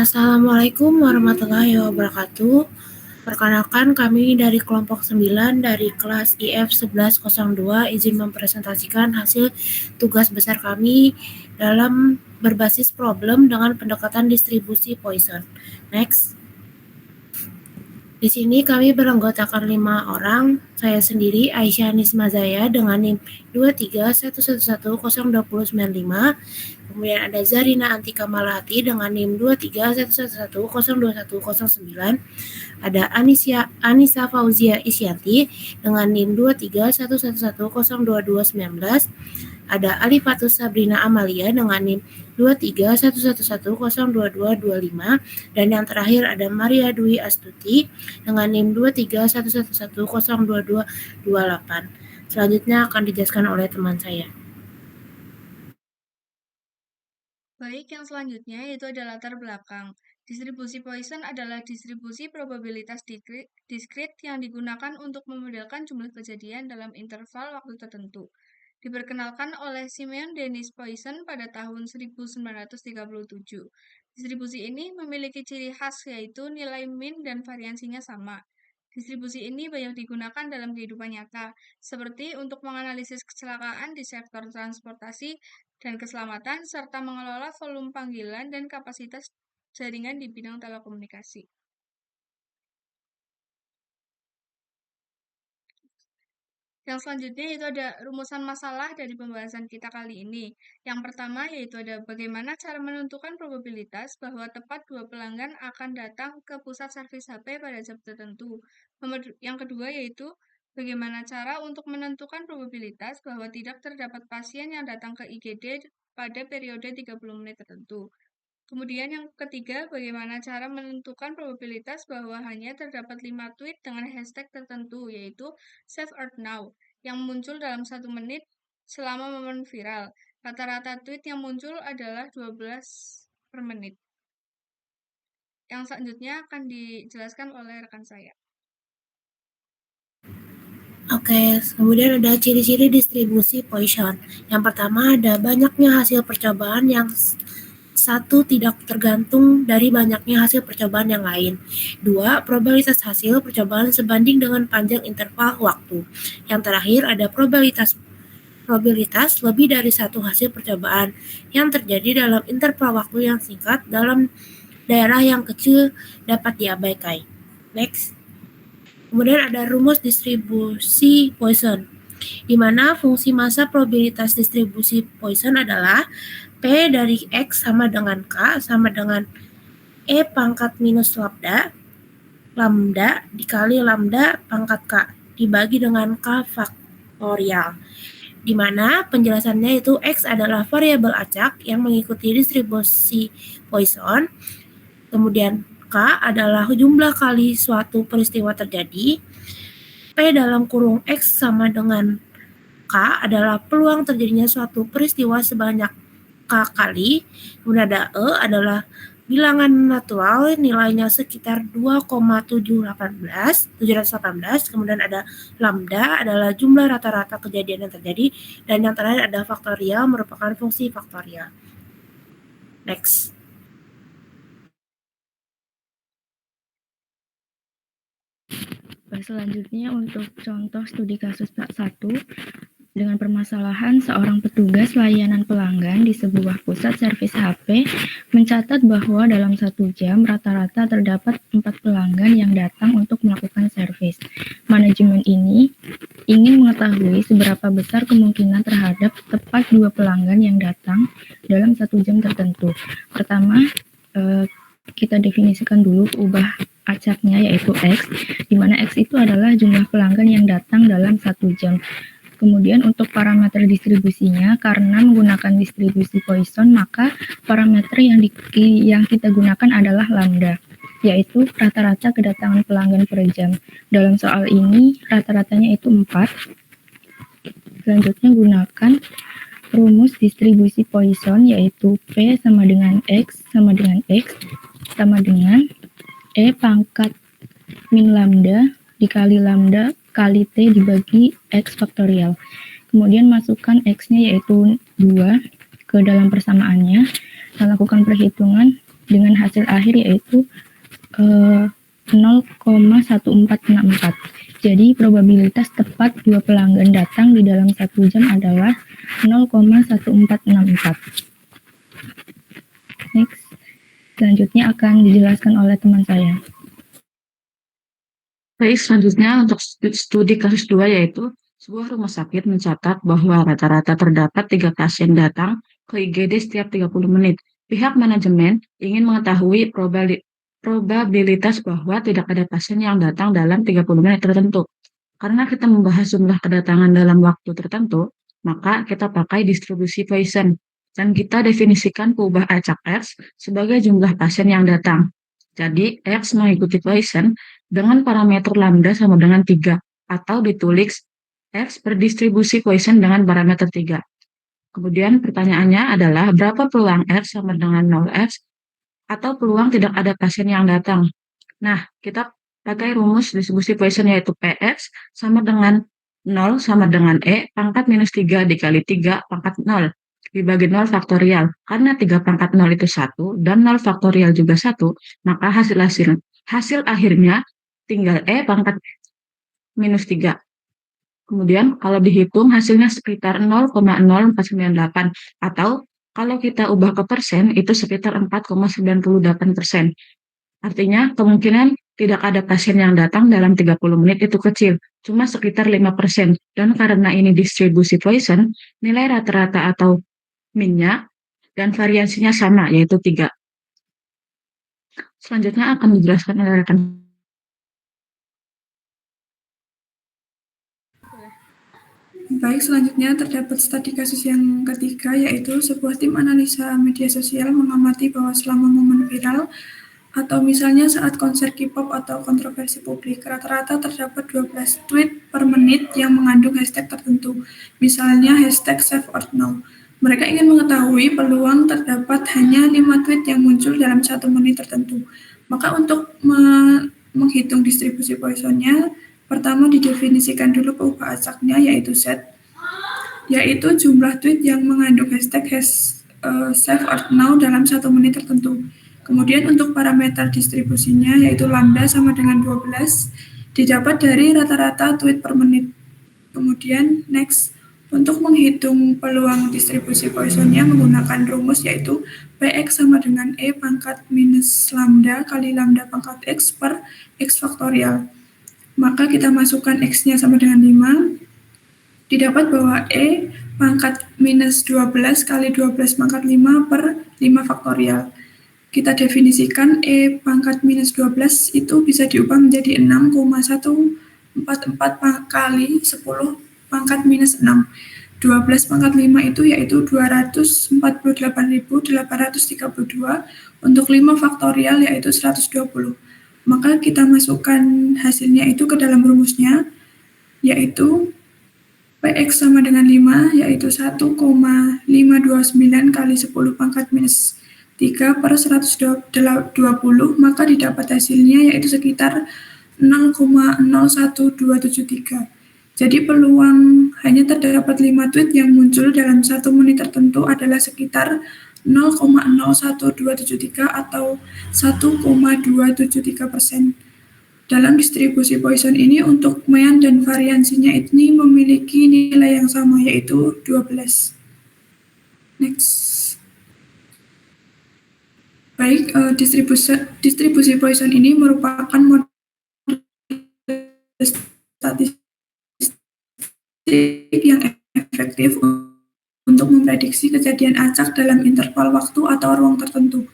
Assalamualaikum warahmatullahi wabarakatuh. Perkenalkan kami dari kelompok 9 dari kelas IF 1102 izin mempresentasikan hasil tugas besar kami dalam berbasis problem dengan pendekatan distribusi Poisson. Next. Di sini kami beranggotakan 5 orang, saya sendiri Aisyah Nisma Zaya dengan NIM 2311102095, kemudian ada Zarina Antika Malati dengan NIM 2311102109, ada Anissa Fauzia Isyanti dengan NIM 2311102219, ada Alifatus Sabrina Amalia dengan NIM 2311102225, dan yang terakhir ada Maria Dwi Astuti dengan NIM 2311102228. Selanjutnya akan dijelaskan oleh teman saya. Baik, yang selanjutnya yaitu ada latar belakang. Distribusi Poisson adalah distribusi probabilitas diskrit yang digunakan untuk memodelkan jumlah kejadian dalam interval waktu tertentu. Diperkenalkan oleh Simeon Dennis Poisson pada tahun 1937. Distribusi ini memiliki ciri khas yaitu nilai min dan variansinya sama. Distribusi ini banyak digunakan dalam kehidupan nyata, seperti untuk menganalisis kecelakaan di sektor transportasi dan keselamatan, serta mengelola volume panggilan dan kapasitas jaringan di bidang telekomunikasi. Yang selanjutnya itu ada rumusan masalah dari pembahasan kita kali ini. Yang pertama yaitu ada bagaimana cara menentukan probabilitas bahwa tepat dua pelanggan akan datang ke pusat servis HP pada jam tertentu. Yang kedua yaitu bagaimana cara untuk menentukan probabilitas bahwa tidak terdapat pasien yang datang ke IGD pada periode 30 menit tertentu. Kemudian yang ketiga, bagaimana cara menentukan probabilitas bahwa hanya terdapat 5 tweet dengan hashtag tertentu, yaitu Save Earth Now, yang muncul dalam 1 menit selama momen viral. Rata-rata tweet yang muncul adalah 12 per menit. Yang selanjutnya akan dijelaskan oleh rekan saya. Oke, kemudian ada ciri-ciri distribusi Poisson. Yang pertama ada banyaknya hasil percobaan yang satu tidak tergantung dari banyaknya hasil percobaan yang lain. 2. Probabilitas hasil percobaan sebanding dengan panjang interval waktu. Yang terakhir ada probabilitas lebih dari satu hasil percobaan yang terjadi dalam interval waktu yang singkat dalam daerah yang kecil dapat diabaikan. Next. Kemudian ada rumus distribusi Poisson, di mana fungsi massa probabilitas distribusi Poisson adalah P dari X sama dengan K sama dengan E pangkat minus lambda dikali lambda pangkat K dibagi dengan K faktorial, di mana penjelasannya itu X adalah variabel acak yang mengikuti distribusi Poisson, kemudian K adalah jumlah kali suatu peristiwa terjadi, P dalam kurung X sama dengan K adalah peluang terjadinya suatu peristiwa sebanyak K kali, kemudian ada E adalah bilangan natural nilainya sekitar 2,718, kemudian ada lambda adalah jumlah rata-rata kejadian yang terjadi, dan yang terakhir ada faktorial merupakan fungsi faktorial. Next. Selanjutnya untuk contoh studi kasus 1 dengan permasalahan seorang petugas layanan pelanggan di sebuah pusat servis HP mencatat bahwa dalam 1 jam rata-rata terdapat 4 pelanggan yang datang untuk melakukan servis. Manajemen ini ingin mengetahui seberapa besar kemungkinan terhadap tepat 2 pelanggan yang datang dalam 1 jam tertentu. Pertama, kita definisikan dulu ubah acaknya yaitu X, di mana X itu adalah jumlah pelanggan yang datang dalam 1 jam. Kemudian untuk parameter distribusinya, karena menggunakan distribusi Poisson, maka parameter yang kita gunakan adalah lambda, yaitu rata-rata kedatangan pelanggan per jam. Dalam soal ini, rata-ratanya itu 4. Selanjutnya gunakan rumus distribusi Poisson, yaitu P sama dengan X sama dengan X sama dengan E pangkat min lambda dikali lambda kali T dibagi X faktorial. Kemudian masukkan X-nya yaitu 2 ke dalam persamaannya. Kita lakukan perhitungan dengan hasil akhir yaitu 0,1464. Jadi probabilitas tepat 2 pelanggan datang di dalam 1 jam adalah 0,1464. Next. Selanjutnya akan dijelaskan oleh teman saya. Baik, selanjutnya untuk studi kasus 2 yaitu sebuah rumah sakit mencatat bahwa rata-rata terdapat 3 pasien datang ke IGD setiap 30 menit. Pihak manajemen ingin mengetahui probabilitas bahwa tidak ada pasien yang datang dalam 30 menit tertentu. Karena kita membahas jumlah kedatangan dalam waktu tertentu, maka kita pakai distribusi Poisson. Dan kita definisikan perubahan acak X sebagai jumlah pasien yang datang. Jadi, X mengikuti Poisson dengan parameter lambda sama dengan 3, atau ditulis X berdistribusi Poisson dengan parameter 3. Kemudian pertanyaannya adalah berapa peluang X sama dengan 0X atau peluang tidak ada pasien yang datang. Nah, kita pakai rumus distribusi Poisson yaitu PX sama dengan 0 sama dengan E pangkat minus 3 dikali 3 pangkat 0 dibagi 0 faktorial. Karena 3 pangkat 0 itu 1 dan 0 faktorial juga 1, maka hasil akhirnya tinggal E pangkat minus 3. Kemudian kalau dihitung hasilnya sekitar 0,0498 atau kalau kita ubah ke persen itu sekitar 4,98%. Artinya kemungkinan tidak ada pasien yang datang dalam 30 menit itu kecil, cuma sekitar 5%. Dan karena ini distribusi Poisson, nilai rata-rata atau min-nya dan variansinya sama, yaitu 3. Selanjutnya akan dijelaskan oleh rekan. Baik, selanjutnya terdapat studi kasus yang ketiga, yaitu sebuah tim analisa media sosial mengamati bahwa selama momen viral atau misalnya saat konser K-pop atau kontroversi publik, rata-rata terdapat 12 tweet per menit yang mengandung hashtag tertentu, misalnya hashtag #SaveEarthNow. Mereka ingin mengetahui peluang terdapat hanya 5 tweet yang muncul dalam 1 menit tertentu. Maka untuk menghitung distribusi Poisson-nya, pertama didefinisikan dulu perubahan acaknya, yaitu set, yaitu jumlah tweet yang mengandung hashtag #SaveEarthNow dalam 1 menit tertentu. Kemudian untuk parameter distribusinya, yaitu lambda sama dengan 12, didapat dari rata-rata tweet per menit. Kemudian next, untuk menghitung peluang distribusi Poisson-nya menggunakan rumus yaitu Px sama dengan E pangkat minus lambda kali lambda pangkat X per X faktorial. Maka kita masukkan X-nya sama dengan 5, didapat bahwa E pangkat minus 12 kali 12 pangkat 5 per 5 faktorial. Kita definisikan E pangkat minus 12 itu bisa diubah menjadi 6,144 kali 10 pangkat minus 6. 12 pangkat 5 itu yaitu 248.832, untuk 5 faktorial yaitu 120. Maka kita masukkan hasilnya itu ke dalam rumusnya, yaitu Px sama dengan 5, yaitu 1,529 kali 10 pangkat minus 3 per 120, maka didapat hasilnya yaitu sekitar 0,01273. Jadi peluang hanya terdapat 5 tweet yang muncul dalam 1 menit tertentu adalah sekitar 0,01273 atau 1,273%. Dalam distribusi Poisson ini untuk mean dan variansinya ini memiliki nilai yang sama, yaitu 12. Next. Baik, distribusi Poisson ini merupakan model statistik yang efektif untuk memprediksi kejadian acak dalam interval waktu atau ruang tertentu.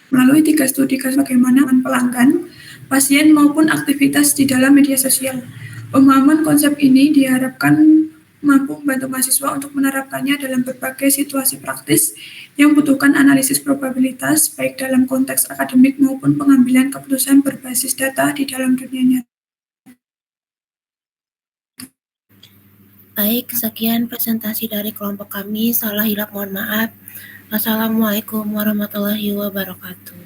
Melalui 3 studi kasus bagaimana pelanggan, pasien maupun aktivitas di dalam media sosial. Pemahaman konsep ini diharapkan mampu membantu mahasiswa untuk menerapkannya dalam berbagai situasi praktis yang membutuhkan analisis probabilitas, baik dalam konteks akademik maupun pengambilan keputusan berbasis data di dalam dunia nyata. Baik, sekian presentasi dari kelompok kami. Salah hilap mohon maaf. Wassalamualaikum warahmatullahi wabarakatuh.